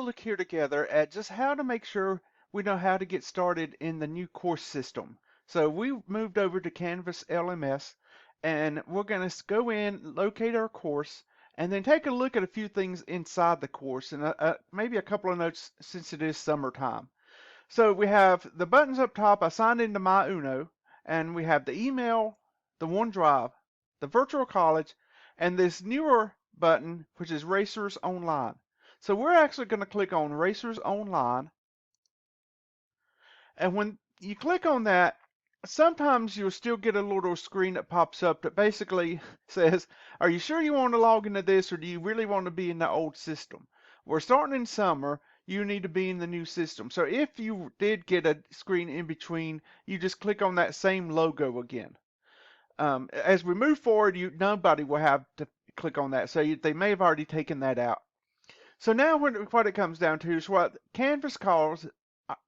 look here together at just how to make sure we know how to get started in the new course system. So we moved over to Canvas LMS, and we're going to go in, locate our course, and then take a look at a few things inside the course, and maybe a couple of notes since it is summertime. So we have the buttons up top. I signed into My Uno, and we have the email, the OneDrive, the virtual college, and this newer button, which is Racers Online. So we're actually going to click on Racers Online, and when you click on that, sometimes you'll still get a little screen that pops up that basically says, are you sure you want to log into this, or do you really want to be in the old system? We're starting in summer. You need to be in the new system. So if you did get a screen in between, you just click on that same logo again. As we move forward, nobody will have to click on that. So they may have already taken that out. So now what it comes down to is what Canvas calls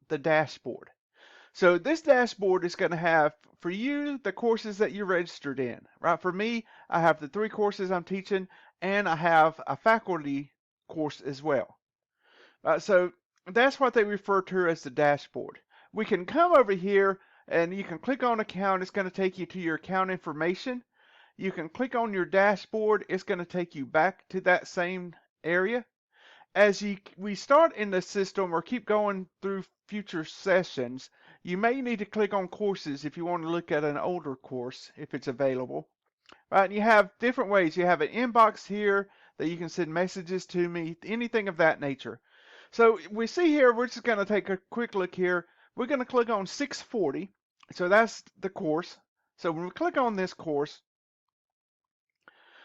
the dashboard. So this dashboard is going to have, for you, the courses that you're registered in, right? For me, I have the 3 courses I'm teaching, and I have a faculty course as well. So that's what they refer to as the dashboard. We can come over here, and you can click on account. It's going to take you to your account information. You can click on your dashboard. It's going to take you back to that same area. As we start in the system or keep going through future sessions, you may need to click on courses if you want to look at an older course, if it's available. Right, and you have different ways. You have an inbox here that you can send messages to me, anything of that nature. So we see here, we're just going to take a quick look here. We're going to click on 640. So that's the course. So when we click on this course,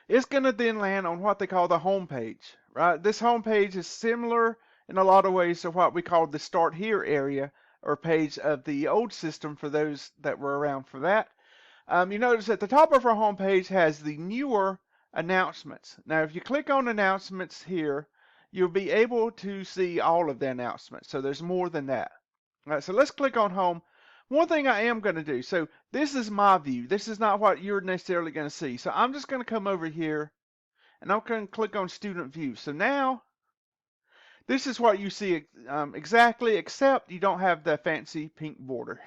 it's going to then land on what they call the home page, right? This home page is similar in a lot of ways to what we call the Start Here area or page of the old system for those that were around for that. You notice at the top of our home page has the newer announcements. Now, if you click on announcements here, you'll be able to see all of the announcements. So there's more than that. All right, so let's click on home. One thing I am going to do, so this is my view. This is not what you're necessarily going to see. So I'm just going to come over here, and I'm going to click on student view. So now, this is what you see exactly, except you don't have the fancy pink border.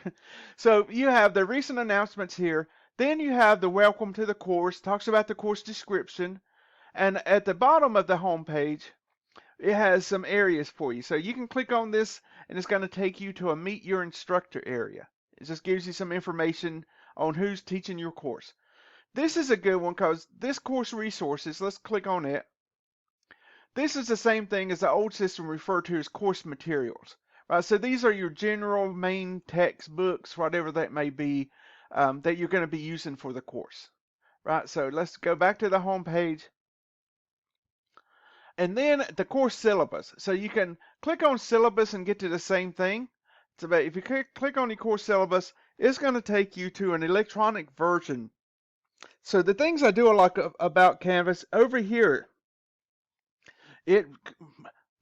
So you have the recent announcements here. Then you have the welcome to the course, talks about the course description. And at the bottom of the home page, it has some areas for you. So you can click on this, and it's going to take you to a Meet Your Instructor area. It just gives you some information on who's teaching your course. This is a good one because this course resources, let's click on it. This is the same thing as the old system referred to as course materials. Right? So these are your general main textbooks, whatever that may be, that you're going to be using for the course. Right? So let's go back to the home page. And then the course syllabus. So you can click on syllabus and get to the same thing. So if you click on the course syllabus, it's going to take you to an electronic version. So the things I do like about Canvas, over here, it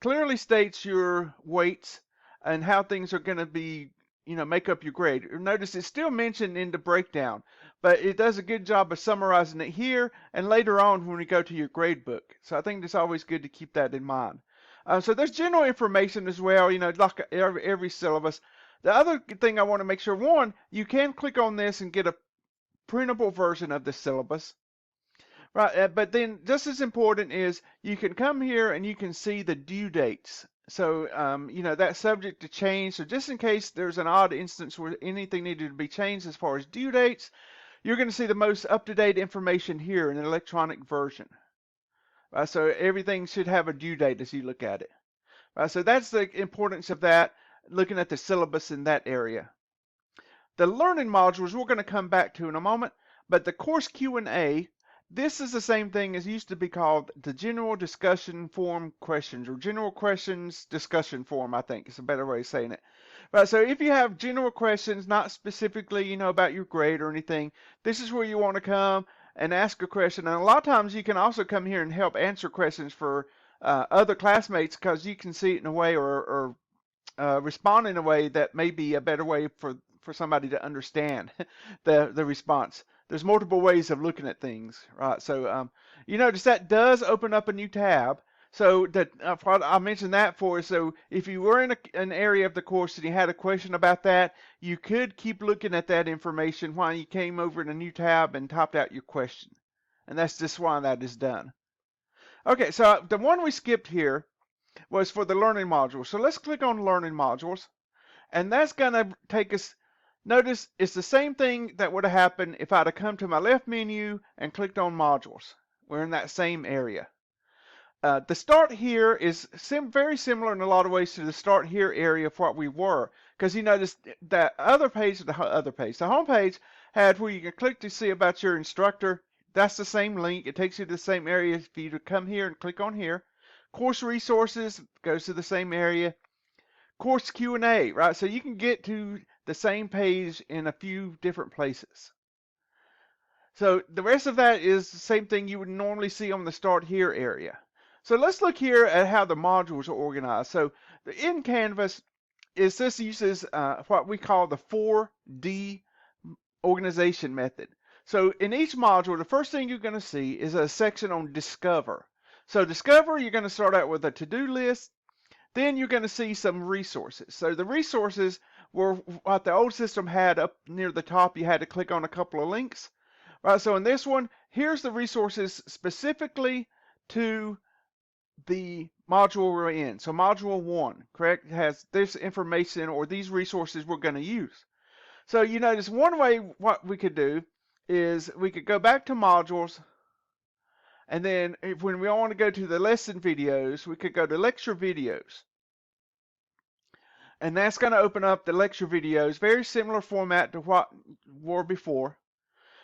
clearly states your weights and how things are going to be, make up your grade. Notice it's still mentioned in the breakdown, but it does a good job of summarizing it here and later on when we go to your grade book. So I think it's always good to keep that in mind. So there's general information as well, like every syllabus. The other thing I want to make sure, one, you can click on this and get a printable version of the syllabus. Right, but then just as important is you can come here and you can see the due dates. So, that's subject to change. So just in case there's an odd instance where anything needed to be changed as far as due dates, you're going to see the most up-to-date information here in the electronic version. So everything should have a due date as you look at it. So that's the importance of that, looking at the syllabus in that area. The learning modules we're going to come back to in a moment, but the course Q&A, this is the same thing as used to be called the general discussion form questions, or general questions discussion form, I think is a better way of saying it. Right, so if you have general questions, not specifically, about your grade or anything, this is where you want to come and ask a question. And a lot of times you can also come here and help answer questions for other classmates because you can see it in a way or respond in a way that may be a better way for somebody to understand the response. There's multiple ways of looking at things, right? So you notice that does open up a new tab. So that what I mentioned that for is so if you were in an area of the course and you had a question about that, you could keep looking at that information while you came over in a new tab and typed out your question. And that's just why that is done. Okay, so the one we skipped here was for the learning module. So let's click on learning modules, and that's going to take us. Notice it's the same thing that would have happened if I'd have come to my left menu and clicked on modules. We're in that same area. The start here is very similar in a lot of ways to the start here area of what we were, because you notice that other page, the home page had where you can click to see about your instructor. That's the same link. It takes you to the same area for you to come here and click on here. Course resources goes to the same area. Course Q&A, right? So you can get to the same page in a few different places. So the rest of that is the same thing you would normally see on the start here area. So let's look here at how the modules are organized. So in Canvas, this uses what we call the 4D organization method. So in each module, the first thing you're going to see is a section on Discover. So Discover, you're going to start out with a to-do list. Then you're going to see some resources. So the resources were what the old system had up near the top. You had to click on a couple of links. Right, so in this one, here's the resources specifically to the module we're in. So module 1, correct, has this information or these resources we're going to use. So you notice one way what we could do is we could go back to modules, and then when we want to go to the lesson videos, we could go to lecture videos. And that's going to open up the lecture videos, very similar format to what were before.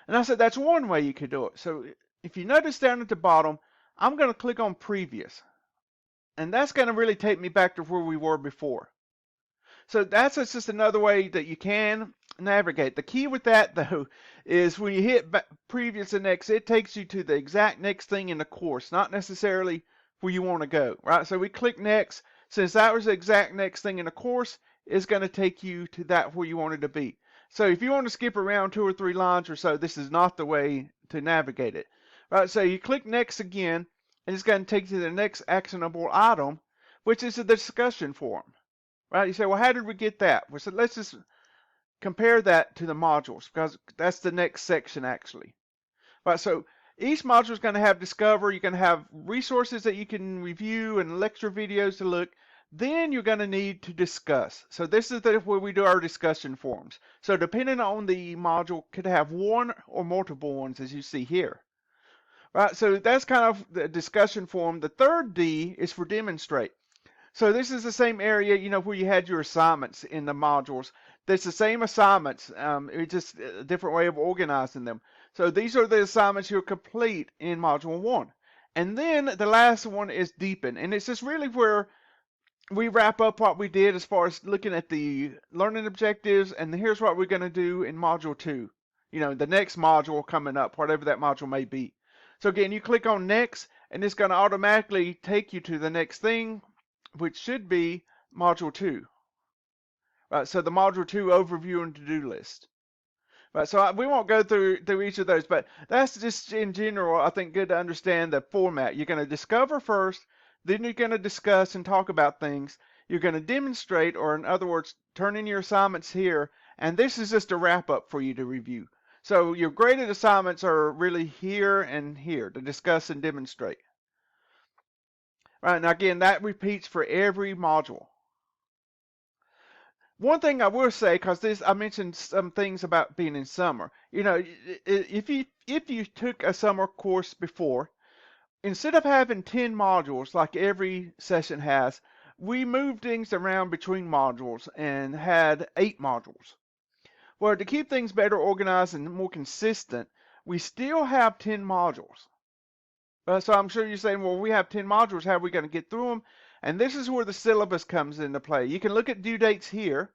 And I said that's one way you could do it. So if you notice down at the bottom, I'm going to click on previous. And that's going to really take me back to where we were before. So that's just another way that you can navigate. The key with that, though, is when you hit previous and next, it takes you to the exact next thing in the course, not necessarily where you want to go, right? So we click next. Since that was the exact next thing in the course, it's going to take you to that where you wanted to be. So if you want to skip around 2 or 3 lines or so, this is not the way to navigate it. Right, so you click next again, and it's going to take you to the next actionable item, which is the discussion forum. Right, you say, well, how did we get that? Well, so let's just compare that to the modules, because that's the next section actually. Right, so each module is going to have Discover. You're going to have resources that you can review and lecture videos to look. Then you're going to need to discuss. So this is where we do our discussion forums. So depending on the module, could have one or multiple ones, as you see here. Right, so that's kind of the discussion forum. The third D is for demonstrate. So this is the same area, you know, where you had your assignments in the modules. It's the same assignments. It's just a different way of organizing them. So these are the assignments you'll complete in Module 1. And then the last one is deepen. And it's just really where we wrap up what we did as far as looking at the learning objectives. And here's what we're going to do in Module 2. You know, the next module coming up, whatever that module may be. So again, you click on next, and it's going to automatically take you to the next thing, which should be Module 2. Right, so the Module 2 overview and to-do list. Right, so we won't go through each of those, but that's just in general, I think, good to understand the format. You're going to discover first, then you're going to discuss and talk about things. You're going to demonstrate, or in other words, turn in your assignments here, and this is just a wrap-up for you to review. So your graded assignments are really here and here to discuss and demonstrate. Right, now again, that repeats for every module. One thing I will say, because I mentioned some things about being in summer. You know, if you took a summer course before, instead of having 10 modules like every session has, we moved things around between modules and had 8 modules. Well, to keep things better organized and more consistent, we still have 10 modules. So I'm sure you're saying, well, we have 10 modules. How are we going to get through them? And this is where the syllabus comes into play. You can look at due dates here,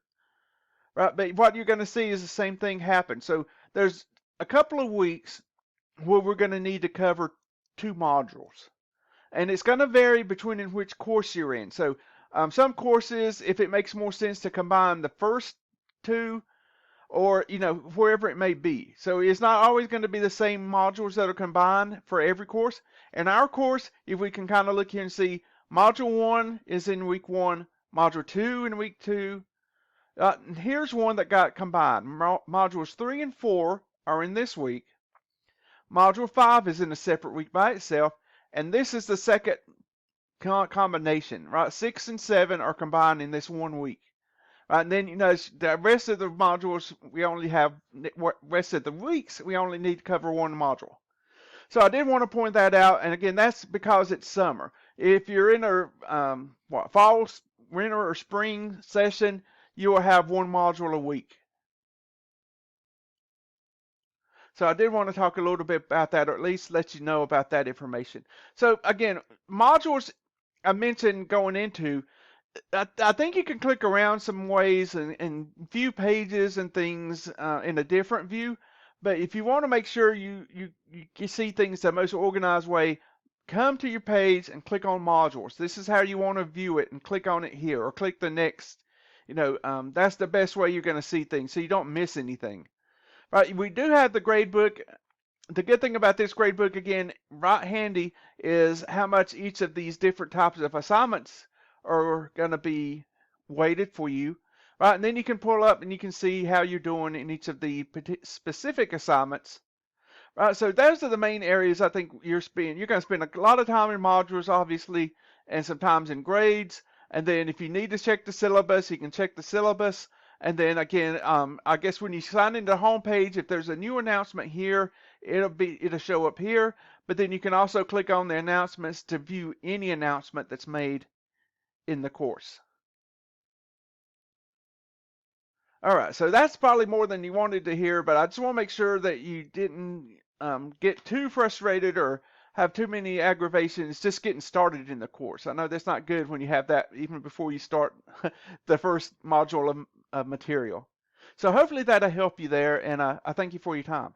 right? But what you're going to see is the same thing happen. So there's a couple of weeks where we're going to need to cover 2 modules. And it's going to vary between in which course you're in. So some courses, if it makes more sense to combine the first 2, or wherever it may be. So it's not always going to be the same modules that are combined for every course. In our course, if we can kind of look here and see, module 1 is in week 1, module 2 in week 2. Here's one that got combined. Modules 3 and 4 are in this week. Module 5 is in a separate week by itself, and this is the second combination, right? 6 and 7 are combined in this 1 week. And then, the rest of the modules, we only have, rest of the weeks, we only need to cover 1 module. So I did want to point that out, and again, that's because it's summer. If you're in a fall, winter, or spring session, you will have 1 module a week. So I did want to talk a little bit about that, or at least let you know about that information. So again, modules I mentioned going into, I think you can click around some ways and view pages and things in a different view. But if you want to make sure you see things the most organized way, come to your page and click on modules. This is how you want to view it, and click on it here, or click the next. That's the best way you're going to see things, so you don't miss anything. Right, we do have the grade book. The good thing about this grade book, again, right handy, is how much each of these different types of assignments are going to be weighted for you. Right, and then you can pull up and you can see how you're doing in each of the specific assignments. Right, so those are the main areas I think you're going to spend a lot of time in modules, obviously, and sometimes in grades. And then if you need to check the syllabus, you can check the syllabus. And then again, I guess when you sign into the home page, if there's a new announcement here, it'll show up here. But then you can also click on the announcements to view any announcement that's made in the course. All right, so that's probably more than you wanted to hear, but I just want to make sure that you didn't get too frustrated or have too many aggravations just getting started in the course. I know that's not good when you have that even before you start the first module of material. So hopefully that'll help you there, and I thank you for your time.